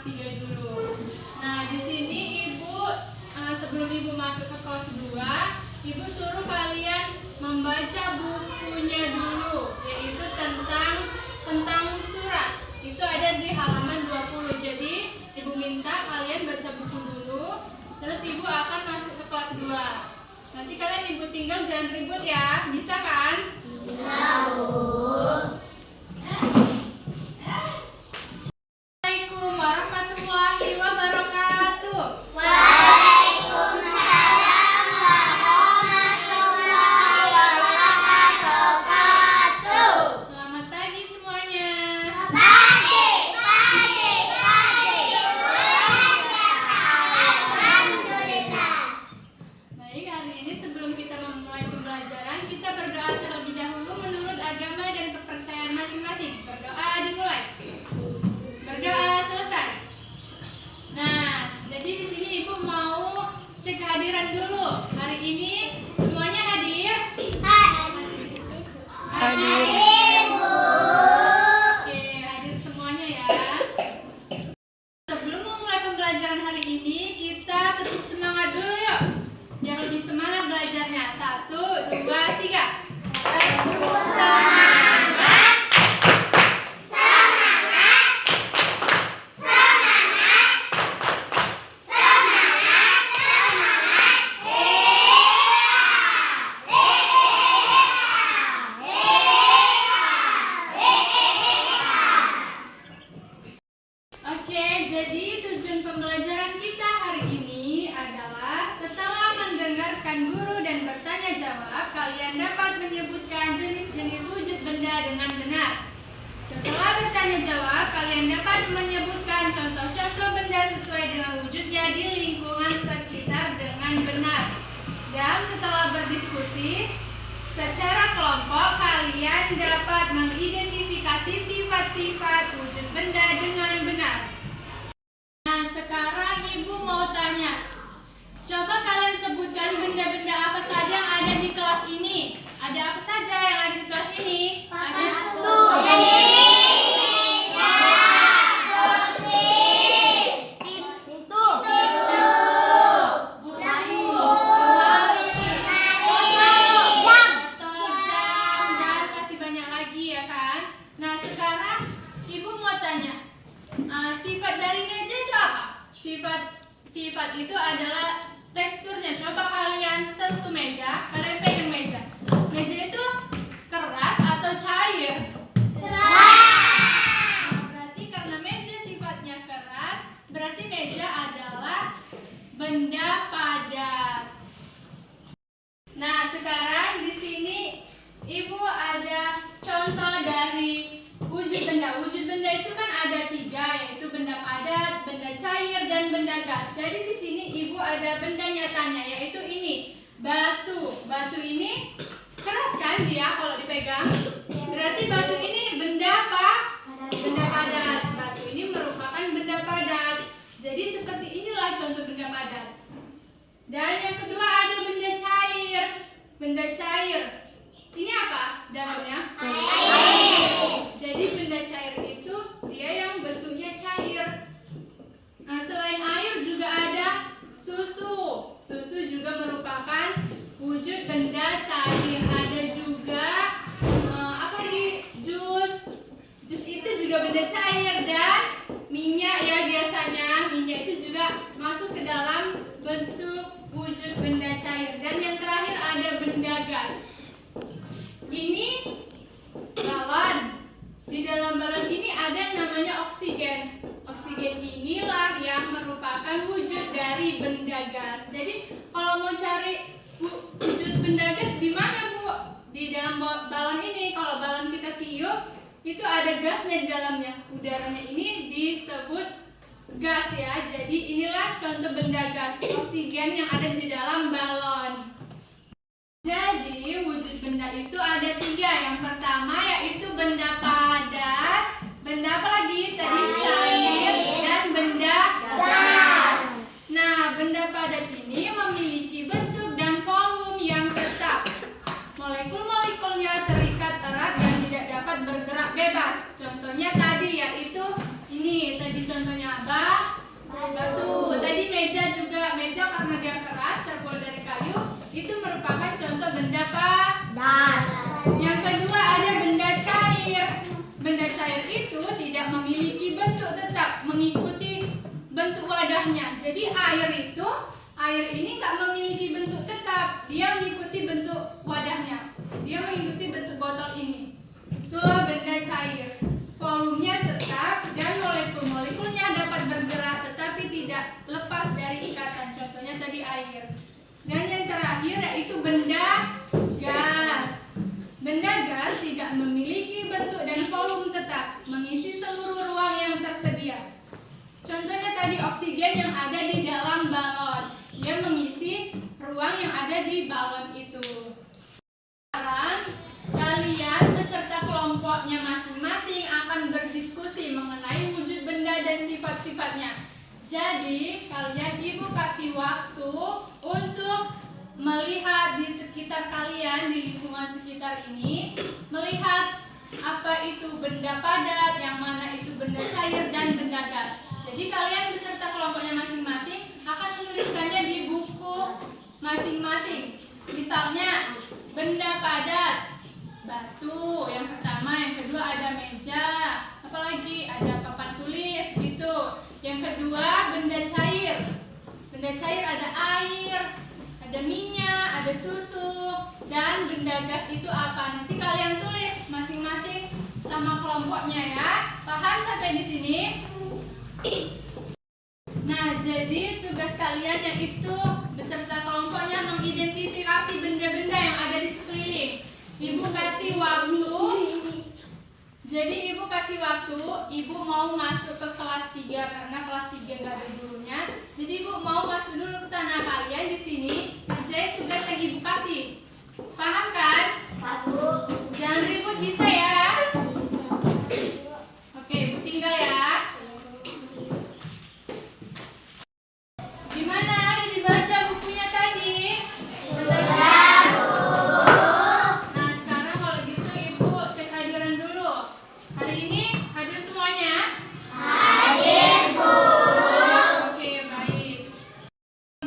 kelas 3 dulu. Nah, di sini Ibu sebelum Ibu masuk ke kelas 2, Ibu suruh kalian membaca bukunya dulu, yaitu tentang surat. Itu ada di halaman 20. Jadi, Ibu minta kalian baca buku dulu, terus Ibu akan masuk ke kelas 2. Nanti kalian Ibu tinggal, jangan ribut ya. Bisa kan? Bisa, Bu. Assalamualaikum warahmatullahi wabarakatuh. Waalaikumsalam warahmatullahi wabarakatuh. Selamat pagi semuanya. Pagi. Alhamdulillah. Baik, hari ini sebelum kita memulai pembelajaran, kita berdoa terlebih dahulu menurut agama dan kepercayaan masing-masing. Berdoa dimulai. Berdoa selesai. Nah, jadi di sini Ibu mau cek kehadiran dulu. Hari ini semuanya hadir? Hadir, Bu. Oke, hadir semuanya ya. Sebelum memulai pembelajaran hari ini, kita tetap semangat dulu yuk. Biar lebih semangat belajarnya. 1, 2, 3. Oke, jadi tujuan pembelajaran kita hari ini adalah setelah mendengarkan guru dan bertanya jawab, kalian dapat menyebutkan jenis-jenis wujud benda dengan benar. Setelah bertanya jawab, kalian dapat menyebutkan contoh-contoh benda sesuai dengan wujudnya di lingkungan sekitar dengan benar. Dan setelah berdiskusi secara kelompok, kalian dapat mengidentifikasi sifat-sifat wujud benda dengan benar. Nah, sekarang Ibu mau tanya. Coba kalian sebutkan benda-benda apa saja yang ada di kelas ini. Ada apa saja yang ada di kelas ini? Ada sifat itu adalah teksturnya. Coba kalian sentuh meja, kalian pegang meja. Meja itu keras atau cair? Berarti karena meja sifatnya keras, berarti meja adalah benda padat. Nah, sekarang di sini Ibu ada contoh dari wujud benda. Wujud benda itu kan ada 3, yaitu benda padat, benda cair, dan benda gas. Jadi di sini Ibu ada benda nyatanya, yaitu ini, batu. Batu ini keras kan dia kalau dipegang? Berarti batu ini benda apa? Benda padat. Batu ini merupakan benda padat. Jadi seperti inilah contoh benda padat. Dan yang kedua ada benda cair. Benda cair. Ini apa dalamnya? Air. Jadi benda cair itu dia yang bentuknya cair. Nah, selain air juga ada susu. Susu juga merupakan wujud benda cair. Ada juga jus. Jus itu juga benda cair. Dan minyak ya, biasanya minyak itu juga masuk ke dalam bentuk wujud benda cair. Dan yang terakhir ada benda gas. Ini balon. Di dalam balon ini ada namanya oksigen. Oksigen inilah yang merupakan wujud dari benda gas. Jadi kalau mau cari wujud benda gas di mana, Bu? Di dalam balon ini. Kalau balon kita tiup, itu ada gasnya di dalamnya. Udaranya ini disebut gas ya. Jadi inilah contoh benda gas, oksigen yang ada di dalam balon. Jadi wujud benda itu ada 3. Yang pertama yaitu benda padat, benda apa lagi? Tadi cair, dan benda gas. Nah, benda padat ini memiliki bentuk dan volume yang tetap. Molekul-molekulnya terikat erat dan tidak dapat bergerak bebas. Contohnya tadi yaitu ini, tadi contohnya apa? jadi air ini nggak memiliki bentuk tetap, dia mengikuti bentuk wadahnya, dia mengikuti bentuk botol ini. Itulah benda cair. Volumenya tetap dan molekul-molekulnya dapat bergerak tetapi tidak lepas dari ikatan. Contohnya tadi air. Dan yang terakhir yaitu benda gas. Benda gas tidak memiliki bentuk dan volume tetap, mengisi seluruh ruang yang tersedia. Contohnya tadi oksigen yang ada di dalam balon, dia mengisi ruang yang ada di balon itu. Sekarang kalian beserta kelompoknya masing-masing akan berdiskusi mengenai wujud benda dan sifat-sifatnya. Jadi kalian ibu kasih waktu untuk melihat di sekitar kalian, di lingkungan sekitar ini, melihat apa itu benda padat, yang mana itu benda cair dan benda gas. Jadi kalian beserta kelompoknya masing-masing akan menuliskannya di buku masing-masing. Misalnya benda padat, batu yang pertama, yang kedua ada meja, apalagi ada papan tulis gitu. Yang kedua benda cair. Benda cair ada air, ada minyak, ada susu, dan benda gas itu apa? Nanti kalian tulis masing-masing sama kelompoknya ya. Paham sampai di sini? Nah, jadi tugas kalian yaitu beserta kelompoknya mengidentifikasi benda-benda yang ada di sekeliling. Ibu kasih waktu. Jadi ibu kasih waktu, ibu mau masuk ke kelas 3 karena kelas 3 nggak ada gurunya. Jadi ibu mau masuk dulu ke sana. Kalian di sini kerjain tugas yang ibu kasih. Paham kan? Jangan ribut, bisa ya? Oke, ibu tinggal ya. Gimana? Udah dibaca bukunya tadi? Nah, sekarang kalau gitu ibu cek hadiran dulu. Hari ini hadir semuanya? Hadir, Bu. Oke, baik.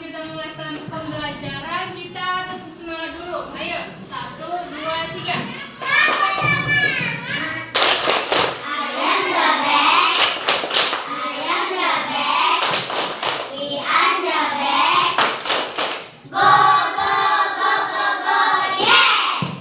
Kita mulai pembelajaran, kita tetap semangat dulu. Ayo, 1, 2, 3. Ayam bebek, ayam bebek, ian bebek, go go go go go, yes.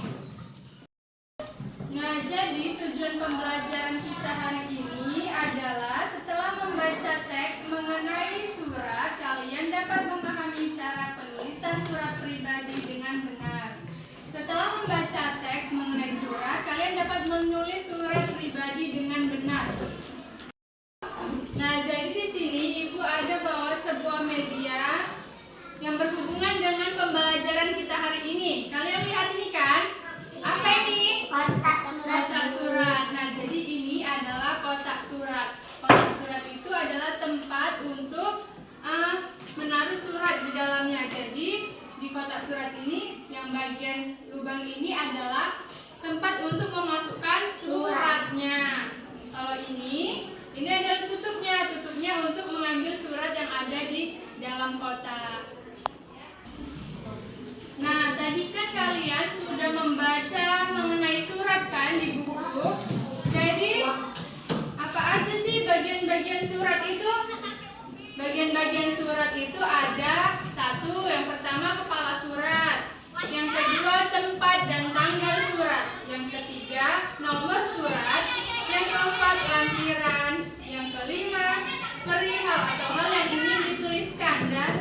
Nah, jadi tujuan pembelajaran kita hari ini adalah setelah membaca teks mengenai surat, kalian dapat memahami cara penulisan surat pribadi dengan benar. Setelah membaca teks mengenai surat, kalian dapat menulis surat pribadi dengan benar. Nah, jadi di sini ibu ada bawa sebuah media yang berhubungan dengan pembelajaran kita hari ini. Kalian lihat ini kan? Apa ini? Kotak surat. Nah, jadi ini adalah kotak surat. Kotak surat itu adalah tempat untuk menaruh surat di dalamnya. Jadi di kotak surat ini yang bagian lubang ini adalah tempat untuk memasukkan suratnya. Kalau ini adalah tutupnya. Tutupnya untuk mengambil surat yang ada di dalam kotak. Nah, tadi kan kalian sudah membaca mengenai surat kan di buku. Jadi, apa aja sih bagian-bagian surat itu? Bagian-bagian surat itu ada 1, yang pertama kepala surat. Yang kedua tempat dan tanggal surat. Yang ketiga nomor surat. Yang keempat lampiran. Yang kelima perihal atau hal yang ingin dituliskan. Dan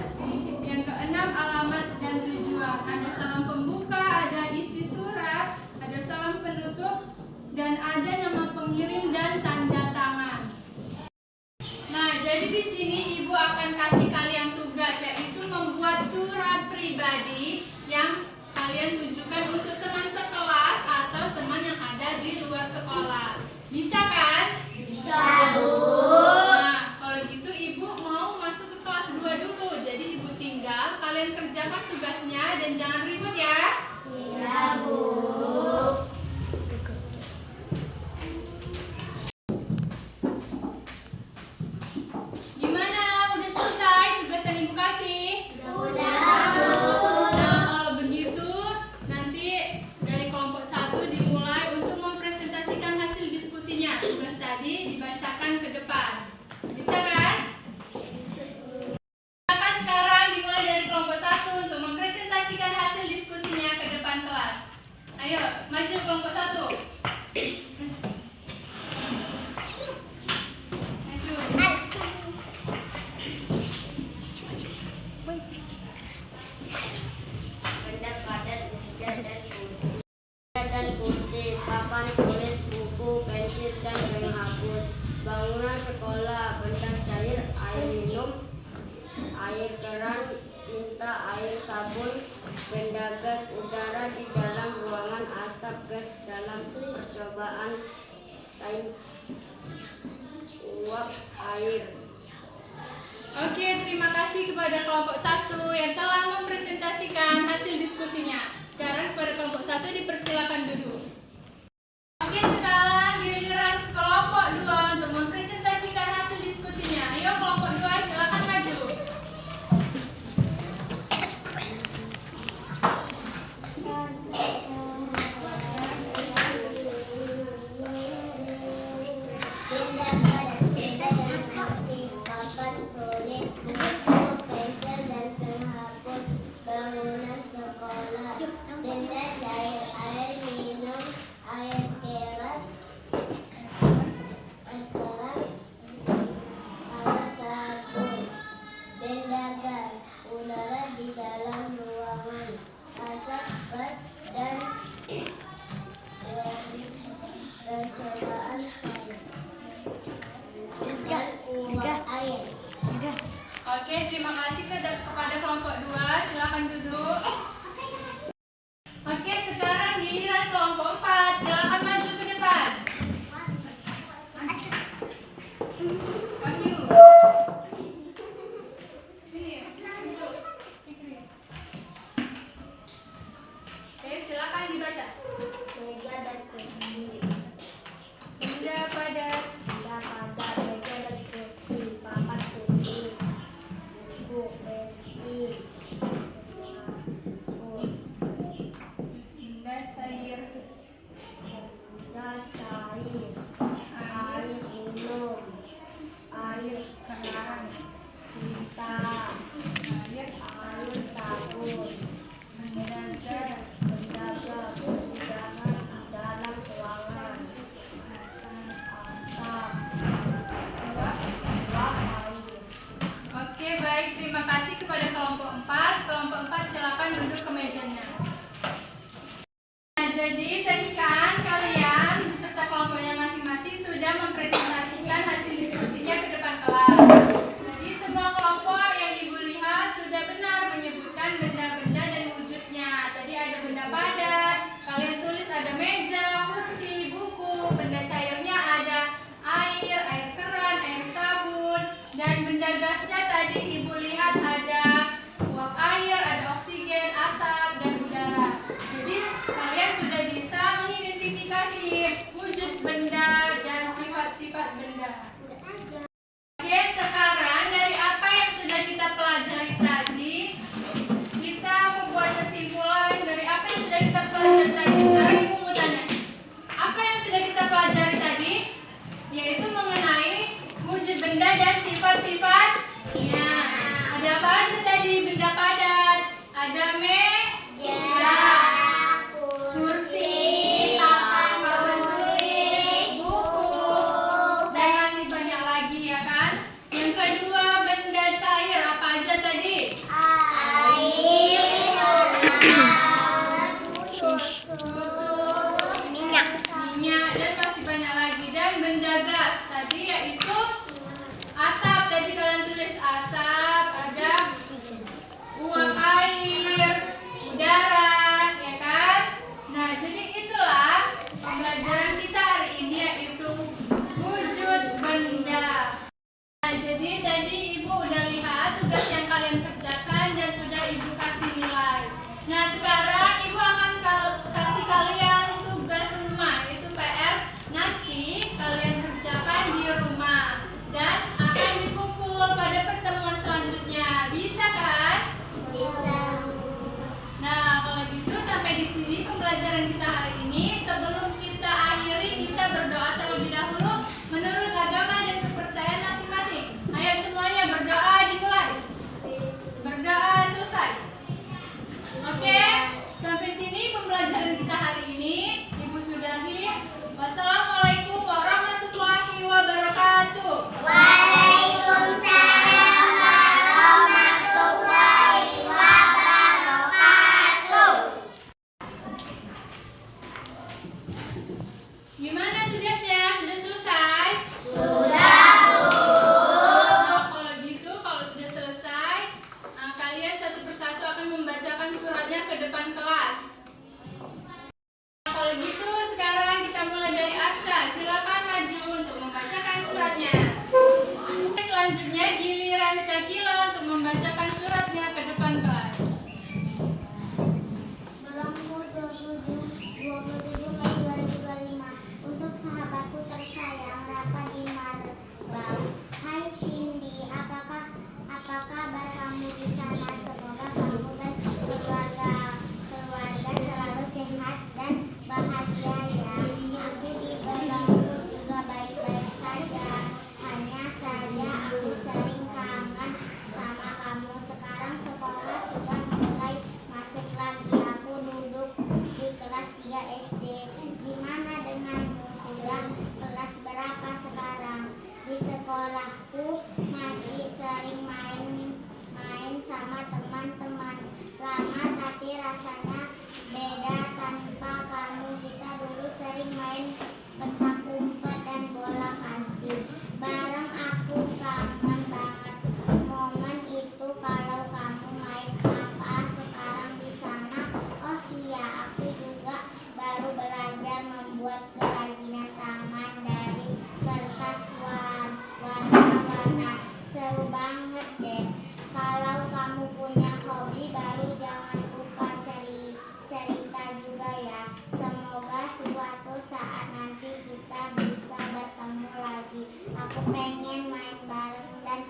yang keenam alamat dan tujuan. Ada salam pembuka, ada isi surat, ada salam penutup, dan ada nama pengirim dan tanda tangan. Nah, jadi di sini ibu akan kasih kalian tugas, yaitu membuat surat pribadi yang kalian tujukan untuk teman sekelas atau teman yang ada di luar sekolah. Bisa kan? Bisa, Bu. Nah, kalau gitu ibu mau masuk ke kelas 2 dulu. Jadi ibu tinggal, kalian kerjakan tugasnya dan jangan ribut ya. Iya, Bu. Gimana? Udah selesai tugas yang ibu kasih? Sudah, Bu. Nah, kalau begitu nanti Ayo, maju kelompok 1. Maju. Benda padat, meja dan kursi, papan tulis, buku, pensil dan penghapus, bangunan sekolah, benda cair, air minum, air keran, tinta, air sabun, benda gas, udara di dalam ruangan, asap gas dalam percobaan sains, uap air. Oke, terima kasih kepada kelompok 1 yang telah mempresentasikan hasil diskusinya. Sekarang kepada kelompok 1 dipersilakan duduk. Oke, sekarang giliran kelompok 2 untuk mempresentasikan hasil diskusinya. Ayo kelompok 2 silakan maju. Benda padat, meja dan kursi, papan tulis, buku, pensil dan penghapus, bangunan sekolah, benda cair, air minum, air keras, air sabun, benda gas, udara di dalam ruangan, asap gas dan percobaan sains. Dan uap air. Oke, terima kasih kepada kelompok 2. Silakan duduk. Oke, sekarang giliran kelompok 4. Silakan maju ke depan. Wahyu. Sini, duduk. Oke, silakan dibaca. Meja dan kursi. Benda padat. Benda padat, meja dan kursi, papan tulis, buku, pensil, penghapus, Benda cair. benda cair, air minum, air keran, tinta, air sabun, Benda gas. benda gas, udara di dalam ruangan, asap, uap air. Oke, baik. Terima kasih kepada kelompok 4. Kelompok 4 silakan duduk ke mejanya. Nah, jadi tadi kan kalian beserta kelompoknya masing-masing sudah mempresentasikan hasil diskusinya ke depan kelas. Jadi semua kelompok yang ibu lihat sudah benar menyebutkan benda-benda dan wujudnya. Tadi ada benda padat, kalian tulis ada meja, kursi, buku, benda cairnya ada air keran, air sabun, dan benda gasnya tadi ibu lihat ada uap air, ada oksigen, asap, dan udara. Jadi kalian sudah bisa mengidentifikasi wujud benda dan sifat-sifat benda. Oke, sekarang dari apa yang sudah kita pelajari tadi, kita membuat kesimpulan dari apa yang sudah kita pelajari tadi. Sekarang ibu mau tanya, apa yang sudah kita pelajari tadi? Yaitu mengenai wujud benda dan sifat-sifatnya. Ada apa aja tadi? Benda padat, ada meja, kursi, papan tulis, buku, dan masih banyak lagi ya kan? Yang kedua, benda cair apa aja tadi? Minyak, dan masih banyak lagi. Dan benda gas tadi yaitu asap. Tadi kalian tulis asap, ada uap air, selanjutnya giliran Syakila untuk membacakan suratnya ke depan kelas. Berlaku 27 Mei 2025 untuk sahabatku tersayang Rafa di Marbang. Hai Cindy, apa kabar kamu di sana? Semoga kamu dan keluarga selalu sehat dan bahagia ya. Aku di Berlaku juga baik-baik saja. Hanya saja aku sering kangen sama kamu. Sekarang sekolah sudah mulai masuk lagi. Aku duduk di kelas 3 SD. Gimana denganmu? Sudah kelas berapa sekarang? Di sekolahku masih sering main sama teman-teman lama, tapi rasanya beda tanpa kamu. Kita dulu sering main petak umpet dan bola kasti bareng. Aku kangen banget momen itu. Kalau kamu main apa sekarang di sana? Oh iya, aku juga baru belajar membuat kerajinan tangan dari kertas warna-warna. Seru banget deh. Kalau kamu punya hobi baru jangan lupa cerita juga ya. Semoga suatu saat nanti kita bisa bertemu lagi. Aku pengen main bareng dan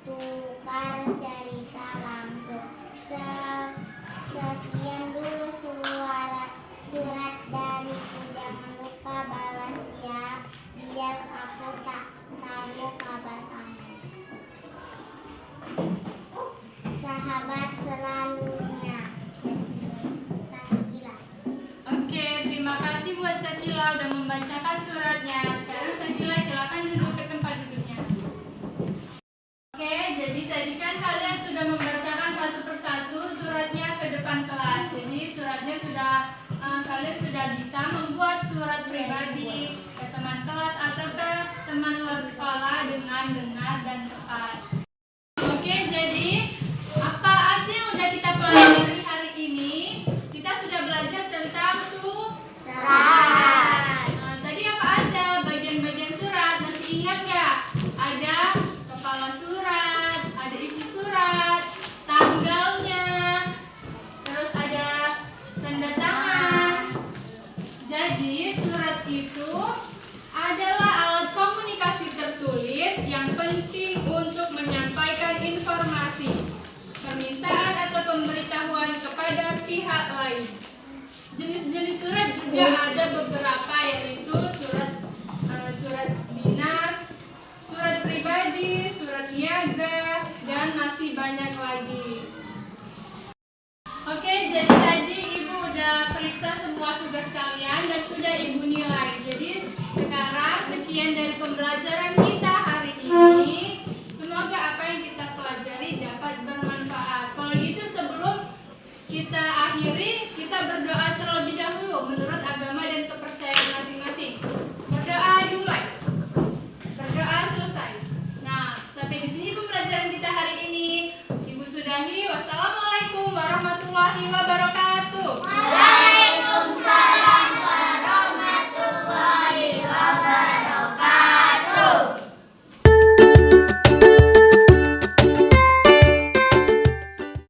tukar cerita langsung. Sekian dulu surat dariku. Jangan lupa balas ya, biar aku tak tahu kabar kamu. Sahabat selalunya, Sakila. Oke, terima kasih buat Syakila udah membacakan suratnya. Sekarang Syakila silakan duduk ke tempat duduknya. Oke, jadi tadi kan kalian sudah membacakan satu persatu suratnya ke depan kelas. Jadi suratnya sudah kalian sudah bisa membuat surat pribadi ke teman kelas atau ke teman luar sekolah dengan benar dan tepat. Oke, jadi apa aja yang udah kita pelajari hari ini? Kita sudah belajar tentang surat. Tadi apa aja bagian-bagian surat? Masih ingat nggak? Ada kepala surat, ada isi surat, tanggalnya, terus ada tanda tangan. Jadi surat itu adalah alat komunikasi tertulis yang penting untuk menyampaikan informasi, permintaan atau pemberitahuan kepada pihak lain. Jenis-jenis surat juga ada beberapa, yaitu surat dinas, surat pribadi, surat niaga, dan masih banyak lagi. Oke, jadi tadi Ibu udah periksa semua tugas kalian dan sudah Ibu nilai. Jadi sekarang sekian dari pembelajaran kita hari ini. Semoga apa yang kita pelajari dapat bermanfaat. Kalau gitu sebelum kita akhiri, kita berdoa terlebih dahulu menurut agama dan kepercayaan masing-masing. Berdoa dimulai. Berdoa selesai. Nah, sampai di sini pembelajaran kita hari ini. Ibu sudahi. Wassalamualaikum warahmatullahi wabarakatuh.